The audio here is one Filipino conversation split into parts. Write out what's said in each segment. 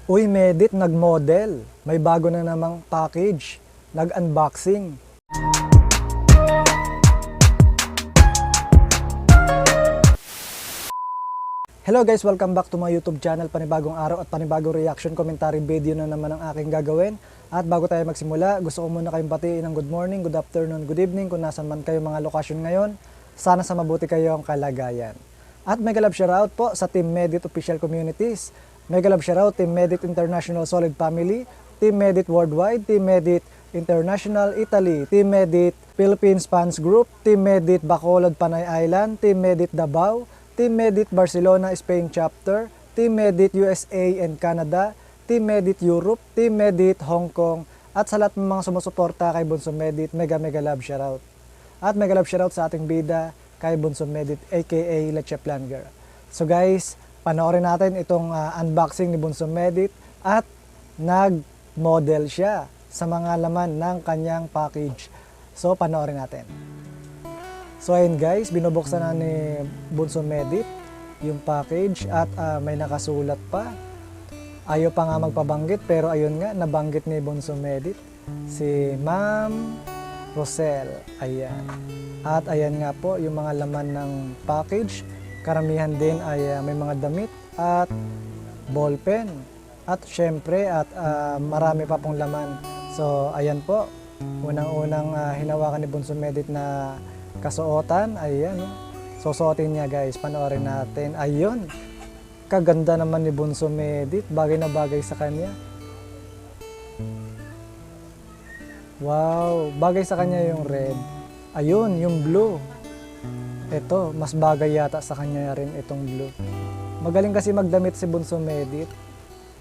Uy, Medit, nag-model. May bago na namang package. Nag-unboxing. Hello guys, welcome back to my YouTube channel. Panibagong araw at panibagong reaction commentary video na naman ang aking gagawin. At bago tayo magsimula, gusto ko muna kayong batiin ng good morning, good afternoon, good evening kung nasan man kayo mga lokasyon ngayon. Sana sa mabuti kayong kalagayan. At mega love shoutout po sa Team Medit Official Communities. Mega love shoutout Team Medit International Solid Family, Team Medit Worldwide, Team Medit International Italy, Team Medit Philippines Fans Group, Team Medit Bacolod Panay Island, Team Medit Davao, Team Medit Barcelona Spain Chapter, Team Medit USA and Canada, Team Medit Europe, Team Medit Hong Kong, at sa lahat ng mga sumusuporta kay Bunso Medit, mega love shoutout. At mega love shoutout sa ating bida kay Bunso Medit aka Leche Planger. So guys, panoorin natin itong unboxing ni Bunso Medit at nag-model siya sa mga laman ng kanyang package. So panoorin natin. So ayun guys, binubuksan na ni Bunso Medit yung package at may nakasulat pa. Ayaw pa nga magpabanggit pero ayun nga, nabanggit ni Bunso Medit si Ma'am Rosel. Ayan. At ayan nga po yung mga laman ng package. Karamihan din ay may mga damit at ballpen. At syempre at marami pa pong laman. So ayan po, unang-unang hinawakan ni Bunso Medit na kasuotan. Ayan, susuotin niya guys, panoorin natin. Ayun, kaganda naman ni Bunso Medit, bagay na bagay sa kanya. Wow, bagay sa kanya yung red. Ayun, yung blue. Ito, mas bagay yata sa kanya rin itong blue. Magaling kasi magdamit si Bunso Medit.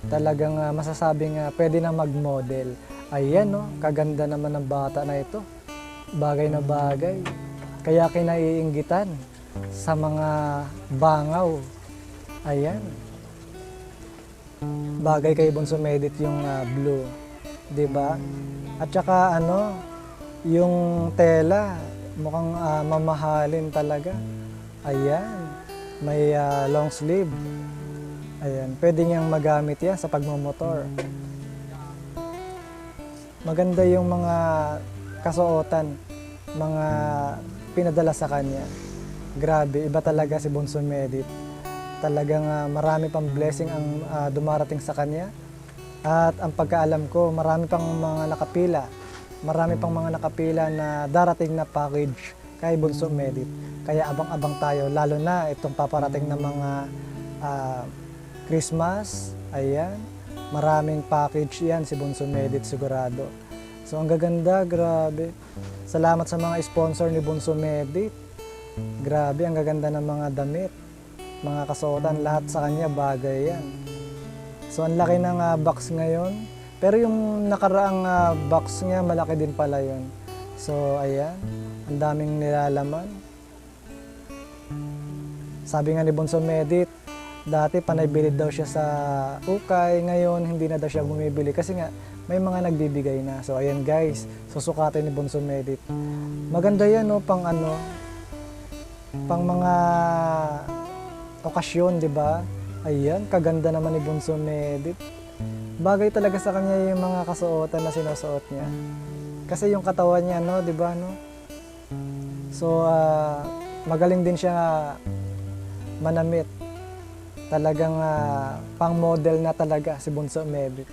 Talagang masasabing pwede na mag-model. Ayan, no, kaganda naman ng bata na ito. Bagay na bagay. Kaya kinaiinggitan sa mga bangaw. Ayan. Bagay kay Bunso Medit yung blue. 'Di ba? At saka yung tela, mukhang mamahalin talaga. Ayan. May long sleeve. Ayan. Pwede niyang magamit yan sa pagmamotor. Maganda yung mga kasuotan, mga pinadala sa kanya. Grabe, iba talaga si Bunso Medit. Talagang marami pang blessing ang dumarating sa kanya. At ang pagkaalam ko, marami pang mga nakapila. Marami pang mga nakapila na darating na package kay Bunso Medit. Kaya abang-abang tayo, lalo na itong paparating na mga Christmas. Ayan, maraming package yan si Bunso Medit sigurado. So ang gaganda, grabe. Salamat sa mga sponsor ni Bunso Medit. Grabe, ang gaganda ng mga damit, mga kasuotan, lahat sa kanya bagay yan. So ang laki ng box ngayon. Pero yung nakaraang box niya, malaki din pala yun. So ayan, ang daming nilalaman. Sabi nga ni Bunso Medit, dati panaybilid daw siya sa ukay, ngayon hindi na daw siya bumibili kasi nga may mga nagbibigay na. So ayan guys, susukatin ni Bunso Medit. Maganda yan pang mga okasyon, 'di ba? Ayan, kaganda naman ni Bunso Medit. Bagay talaga sa kanya yung mga kasuotan na sinusuot niya. Kasi yung katawan niya, 'di ba, So magaling din siya manamit. Talagang pang model na talaga si Bunso Medit.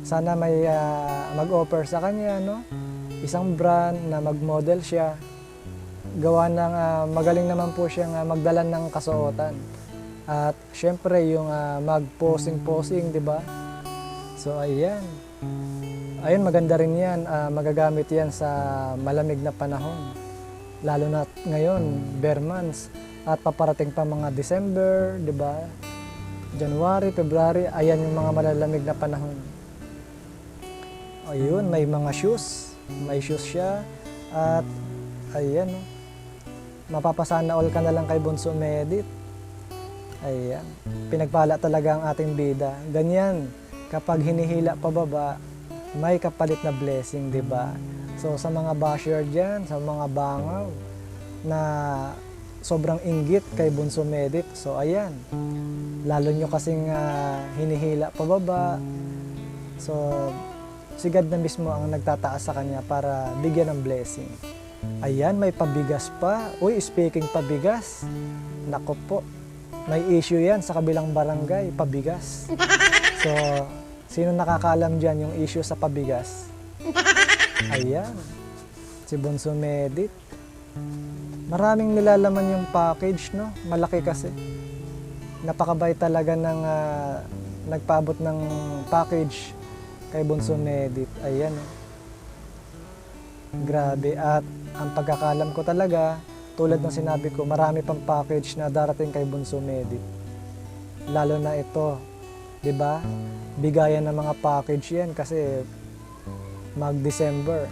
Sana may mag-offer sa kanya, isang brand na mag-model siya. Gawa ng magaling naman po siyang magdala ng kasuotan. At syempre yung mag-posing, 'di ba? So ayan. Ayun, maganda rin 'yan. Magagamit 'yan sa malamig na panahon. Lalo na ngayon, bare months. At paparating pa mga December, 'di ba? January, February, ayan yung mga malalamig na panahon. Ayun, may mga shoes. May shoes siya. At ayan, mapapasana all ka na lang kay Bunso Medit. Ayan, pinagpala talaga ang ating bida. Ganyan, kapag hinihila pababa, may kapalit na blessing, 'di ba? So sa mga basher dyan, sa mga bangaw na sobrang inggit kay Bunso Medit. So ayan, lalo nyo kasing hinihila pababa. So si God na mismo ang nagtataas sa kanya para bigyan ng blessing. Ayan, may pabigas pa. Uy, speaking pabigas, nako po, may issue yan sa kabilang barangay, pabigas. So, sino nakakaalam dyan yung issue sa pabigas? Ayan, si Bunso Medit. Maraming nilalaman yung package, no? Malaki kasi. Napakabait talaga ng nagpaabot ng package kay Bunso Medit. Ayan, no? Grabe. At ang pagkakalam ko talaga, tulad ng sinabi ko, marami pang package na darating kay Bunso Medit. Lalo na ito, 'di ba? Bigayan ng mga package 'yan kasi mag-December.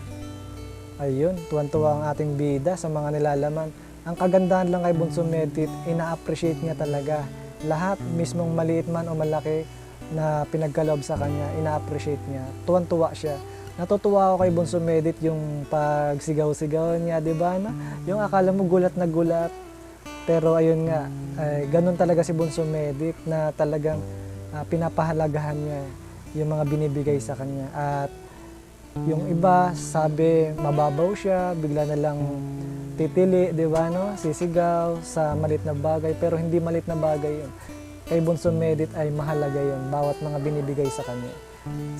Ayun, tuwan-tuwa ang ating bida sa mga nilalaman. Ang kagandahan lang kay Bunso Medit, ina-appreciate niya talaga. Lahat, mismong maliit man o malaki na pinagkaloob sa kanya, ina-appreciate niya. Tuwan-tuwa siya. Natutuwa ako kay Bunso Medit yung pagsigaw-sigaw niya, di ba? No? Yung akala mo gulat na gulat. Pero ayun nga, ganun talaga si Bunso Medit na talagang pinapahalagahan niya yung mga binibigay sa kanya. At yung iba, sabi mababaw siya, bigla na lang titili, di ba? No? Sisigaw sa malit na bagay, pero hindi malit na bagay yun. Kay Bunso Medit ay mahalaga yun, bawat mga binibigay sa kanya.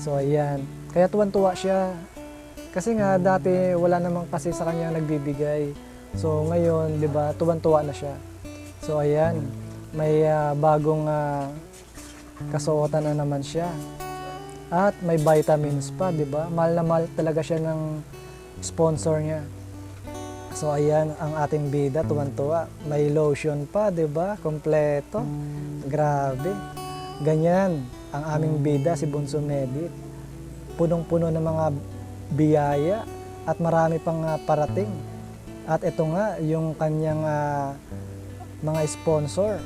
So ayan, kaya tuwan-tuwa siya. Kasi nga dati wala namang kasi sa kanya nagbibigay. So ngayon, 'di ba, tuwan-tuwa na siya. So ayan, may bagong kasuotan na naman siya. At may vitamins pa, 'di ba? Mahal na mahal talaga siya ng sponsor niya. So ayan, ang ating bida, tuwan-tuwa. May lotion pa, 'di ba? Kompleto. Grabe. Ganyan ang aming bida, si Bunso Medit. Punong-puno ng mga biyaya at marami pang parating. At ito nga, yung kanyang mga sponsor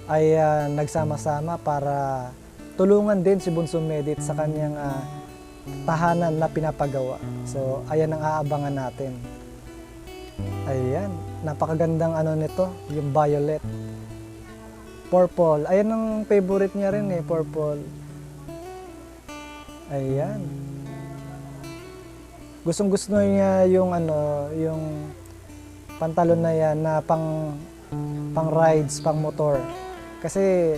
ay nagsama-sama para tulungan din si Bunso Medit sa kanyang tahanan na pinapagawa. So, ayan ang aabangan natin. Ayan, napakagandang nito, yung violet. Purple. Ayan ang favorite niya rin purple. Ayan. Gustong-gusto niya yung yung pantalon na yan na pang rides, pang motor. Kasi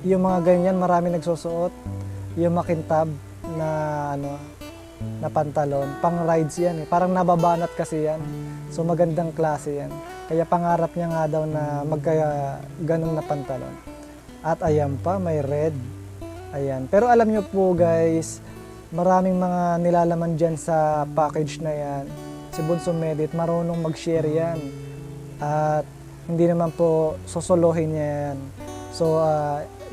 yung mga ganyan marami nagsusuot. Yung makintab na na pantalon, pang rides yan Parang nababanat kasi yan. So magandang klase yan. Kaya pangarap niya nga daw na magkaya ganun na pantalon. At ayan pa, may red. Ayan. Pero alam niyo po guys, maraming mga nilalaman dyan sa package na yan. Si Bunso Medit, marunong mag-share yan. At hindi naman po sosolohin niya yan. So,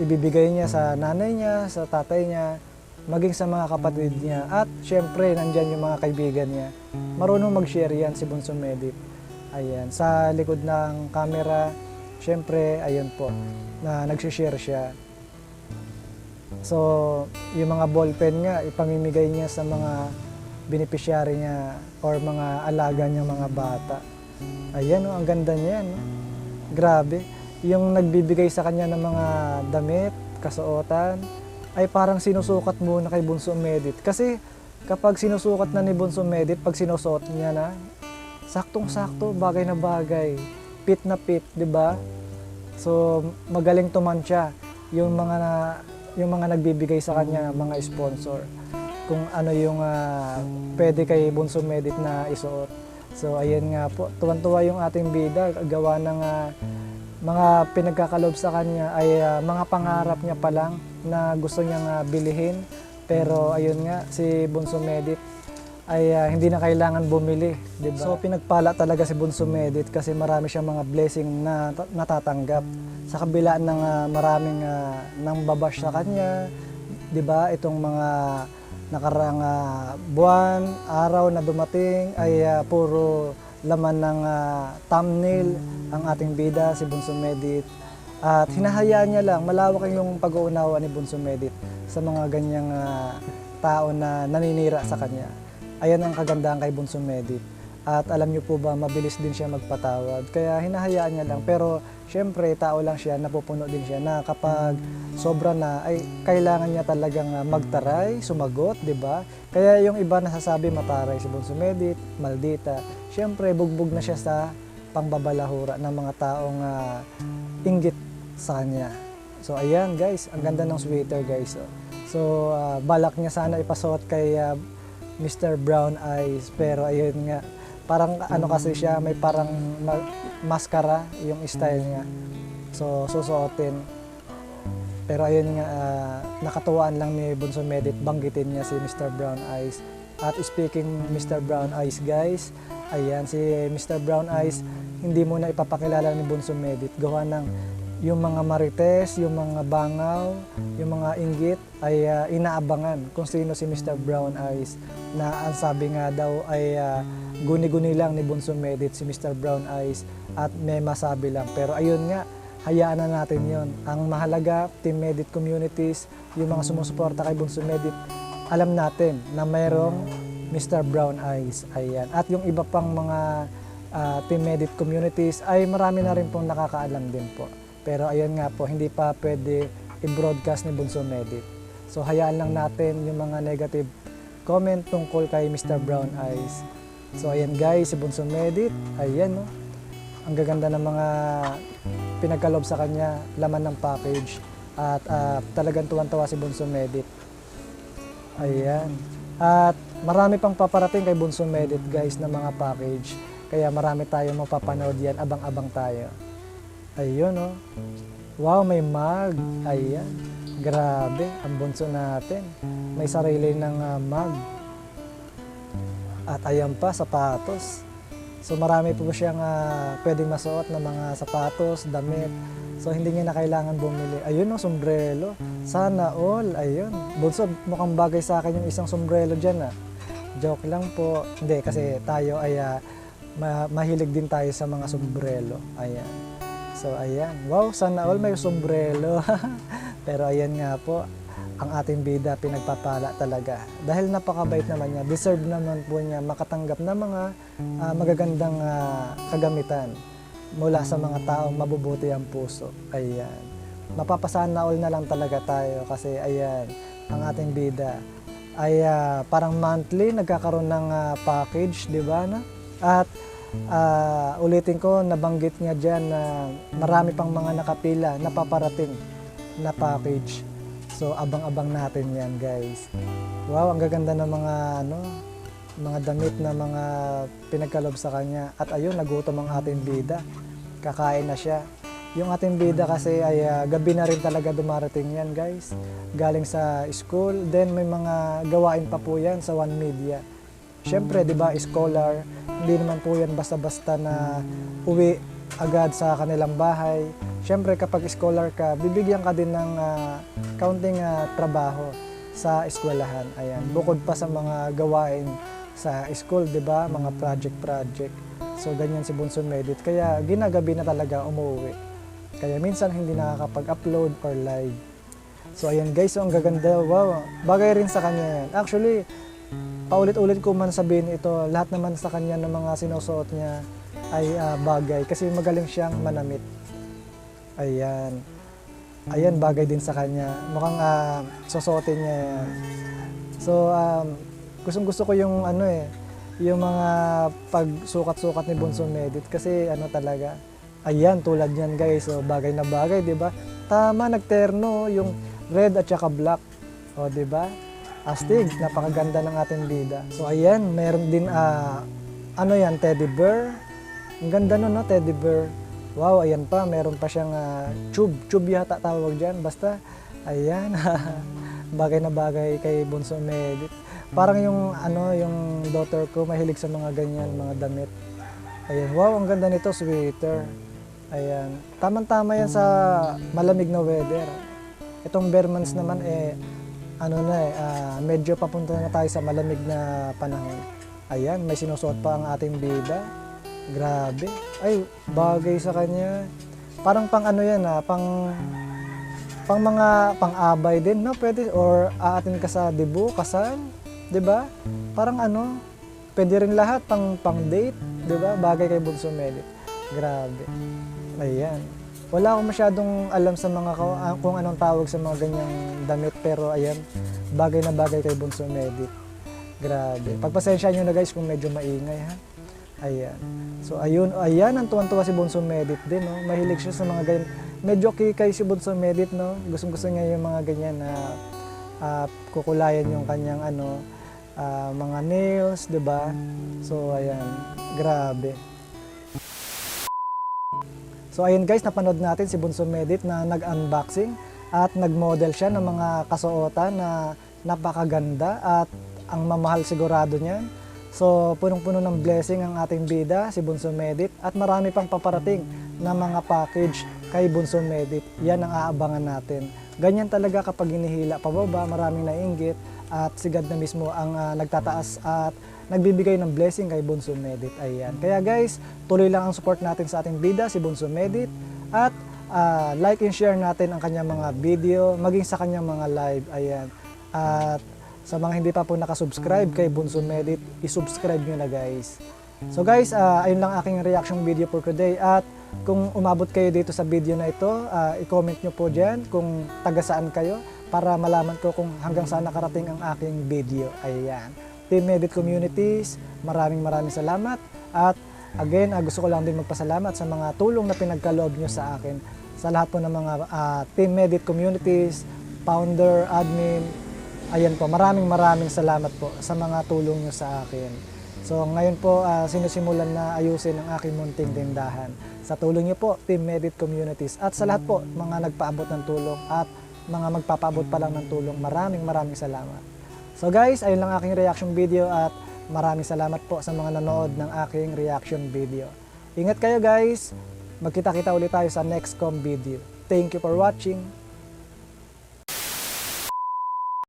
ibibigay niya sa nanay niya, sa tatay niya, maging sa mga kapatid niya. At syempre, nandyan yung mga kaibigan niya. Marunong mag-share yan si Bunso Medit. Ayan, sa likod ng camera, syempre, ayun po, na nagsishare siya. So, yung mga ballpen nga, ipamimigay niya sa mga beneficiary niya or mga alaga niyang mga bata. Ayan, ang ganda niya, no? Grabe. Yung nagbibigay sa kanya ng mga damit, kasuotan, ay parang sinusukat muna kay Bunso Medit. Kasi kapag sinusukat na ni Bunso Medit, pag sinusuot niya na, saktong-sakto, bagay na bagay, fit na fit, 'di ba? So magaling tumansya yung mga nagbibigay sa kanya, mga sponsor. Kung ano yung pwede kay Bunso Medit na isuot. So ayan nga po, tuwan-tuwa yung ating bida, gawa ng mga pinagkakaloob sa kanya ay mga pangarap niya pa lang na gusto niyang bilihin. Pero ayun nga, si Bunso Medit ay hindi na kailangan bumili, di ba? So pinagpala talaga si Bunso Medit kasi marami siyang mga blessing na natatanggap. Sa kabila ng maraming nang babash sa kanya, di ba? Itong mga nakaraang buwan, araw na dumating ay puro laman ng thumbnail ang ating bida, si Bunso Medit. At hinahayaan niya lang, malawak yung pag-uunawa ni Bunso Medit sa mga ganyang tao na naninira sa kanya. Ayan ang kagandahan kay Bunso Medit. At alam niyo po ba, mabilis din siya magpatawad. Kaya hinahayaan niya lang. Pero syempre, tao lang siya, napupuno din siya na kapag sobra na, ay kailangan niya talagang magtaray, sumagot, di ba? Kaya yung iba nasasabi mataray si Bunso Medit, maldita. Syempre, bugbog na siya sa pangbabalahura ng mga taong inggit sa kanya. So ayan guys, ang ganda ng sweater guys. So balak niya sana ipasuot kay Mr. Brown Eyes, pero ayun nga, parang ano kasi siya, may parang maskara yung style niya. So susuotin. Pero ayun nga, nakatuwaan lang ni Bunso Medit, banggitin niya si Mr. Brown Eyes. At speaking Mr. Brown Eyes guys, ayan si Mr. Brown Eyes, hindi mo na ipapakilala ni Bunso Medit. Gawa ng yung mga marites, yung mga bangaw, yung mga inggit ay inaabangan kung sino si Mr. Brown Eyes, na ang sabi nga daw ay guni-guni lang ni Bunso Medit si Mr. Brown Eyes at may masabi lang. Pero ayun nga, hayaan na natin yon. Ang mahalaga, Team Medit communities, yung mga sumusuporta kay Bunso Medit, alam natin na mayroong Mr. Brown Eyes. Ayan. At yung iba pang mga Team Medit communities ay marami na rin pong nakakaalam din po. Pero ayun nga po, hindi pa pwede i-broadcast ni Bunso Medit. So hayaan lang natin yung mga negative comment tungkol kay Mr. Brown Eyes. So ayan guys, si Bunso Medit, ayan no. Ang gaganda ng mga pinagkalob sa kanya, laman ng package. At talagang tuwan-tawa si Bunso Medit. Ayan. At marami pang paparating kay Bunso Medit guys na mga package. Kaya marami tayong mapapanood yan, abang-abang tayo. Ayun oh. Wow, may mug. Ayan. Grabe, ang bunso natin. May sarili ng mug. At ayan pa, sapatos. So marami po siyang pwedeng masuot na mga sapatos, damit. So hindi niya na kailangan bumili. Ayun oh, sombrero. Sana all. Ayun. Bunso, mukhang bagay sa akin yung isang sombrero dyan Joke lang po. Hindi, kasi tayo ay mahilig din tayo sa mga sombrero. Ayan. So ayan, wow, sana all may sombrero. Pero ayan nga po, ang ating bida pinagpapala talaga. Dahil napakabait naman niya, deserve naman po niya makatanggap ng mga magagandang kagamitan mula sa mga taong mabubuti ang puso. Ayan, mapapasana all na lang talaga tayo kasi ayan, ang ating bida ay parang monthly nagkakaroon ng package, di ba na? At ulitin ko, nabanggit niya dyan na marami pang mga nakapila na paparating na package. So abang-abang natin yan guys. Wow, ang gaganda ng mga damit na mga pinagkalob sa kanya. At ayun, nagutom ang ating bida. Kakain na siya. Yung ating bida kasi ay gabi na rin talaga dumarating yan guys. Galing sa school. Then may mga gawain pa po yan sa One Media. Siyempre, di ba, scholar, hindi naman po yan basta-basta na uwi agad sa kanilang bahay. Siyempre, kapag scholar ka, bibigyan ka din ng kaunting trabaho sa eskwelahan. Ayan, bukod pa sa mga gawain sa school, di ba, mga project. So, ganyan si Bunso Medit. Kaya, ginagabi na talaga umuwi. Kaya, minsan hindi nakakapag-upload or live. So, ayan guys, so, ang gaganda. Wow, bagay rin sa kanya yan. Actually, paulit-ulit ko man sabihin ito, lahat naman sa kanya ng mga sinusuot niya ay bagay kasi magaling siyang manamit. Ayan. Ayan, bagay din sa kanya. Mukhang susuotin niya yan. So, gustong-gusto ko yung yung mga pagsukat-sukat ni Bunso Medit kasi talaga. Ayan, tulad niyan guys. So, bagay na bagay, di ba? Tama, nagterno yung red at saka black. O, di ba? Astig, napakaganda ng ating bida. So ayan, meron din yan, teddy bear. Ang ganda nun, no, teddy bear. Wow, ayan pa, meron pa siyang tube yata tawag dyan. Basta, ayan, bagay na bagay kay Bunso Medit. Parang yung daughter ko, mahilig sa mga ganyan, mga damit. Ayan, wow, ang ganda nito, sweater. Ayan, tamang-tama yan sa malamig na weather. Itong bare months naman, medyo papunta na tayo sa malamig na panahon. Ayan, may sinusuot pa ang ating bida. Grabe. Ay, bagay sa kanya. Parang pang pang mga pang-abay din, no? Pwede, or aatin ka sa debut, kasal, 'di ba? Parang pwede rin lahat pang date, 'di ba? Bagay kay Bunso Medit. Grabe. Ayan. Wala akong masyadong alam sa mga kung anong tawag sa mga ganyang damit, pero ayan, bagay na bagay kay Bunso Medit. Grabe. Pagpasensya nyo na guys kung medyo maingay ha. Ayan. So ayun, ayan, ang tuwan-tuwa si Bunso Medit din, no? Mahilig siya sa mga ganyan. Medyo kikay si Bunso Medit, no? Gustong-gusto niya yung mga ganyan na kukulayan yung kanyang mga nails, 'di ba? So ayan, grabe. So ayun guys, napanood natin si Bunso Medit na nag-unboxing at nag-model siya ng mga kasuotan na napakaganda at ang mamahal sigurado niyan. So punong-puno ng blessing ang ating bida, si Bunso Medit, at marami pang paparating na mga package kay Bunso Medit. Yan ang aabangan natin. Ganyan talaga kapag hinihila pababa, maraming nainggit at si God na mismo ang nagtataas at nagbibigay ng blessing kay Bunso Medit. Ayan. Kaya guys, tuloy lang ang support natin sa ating bida, si Bunso Medit, at like and share natin ang kanyang mga video, maging sa kanyang mga live. Ayan. At sa mga hindi pa po nakasubscribe kay Bunso Medit, isubscribe nyo na guys. So guys, ayun lang aking reaction video for today. At kung umabot kayo dito sa video na ito, i-comment nyo po dyan kung taga saan kayo para malaman ko kung hanggang saan nakarating ang aking video. Ayan. Team Medit Communities, maraming salamat. At again, gusto ko lang din magpasalamat sa mga tulong na pinagkaloob nyo sa akin. Sa lahat po ng mga Team Medit Communities, founder, admin, ayan po, maraming salamat po sa mga tulong nyo sa akin. So ngayon po, sinusimulan na ayusin ang aking munting tindahan. Sa tulong nyo po, Team Medit Communities, at sa lahat po, mga nagpaabot ng tulong at mga magpapaabot pa lang ng tulong, maraming salamat. So guys, ayun lang aking reaction video at maraming salamat po sa mga nanood ng aking reaction video. Ingat kayo guys, magkita-kita ulit tayo sa next video. Thank you for watching.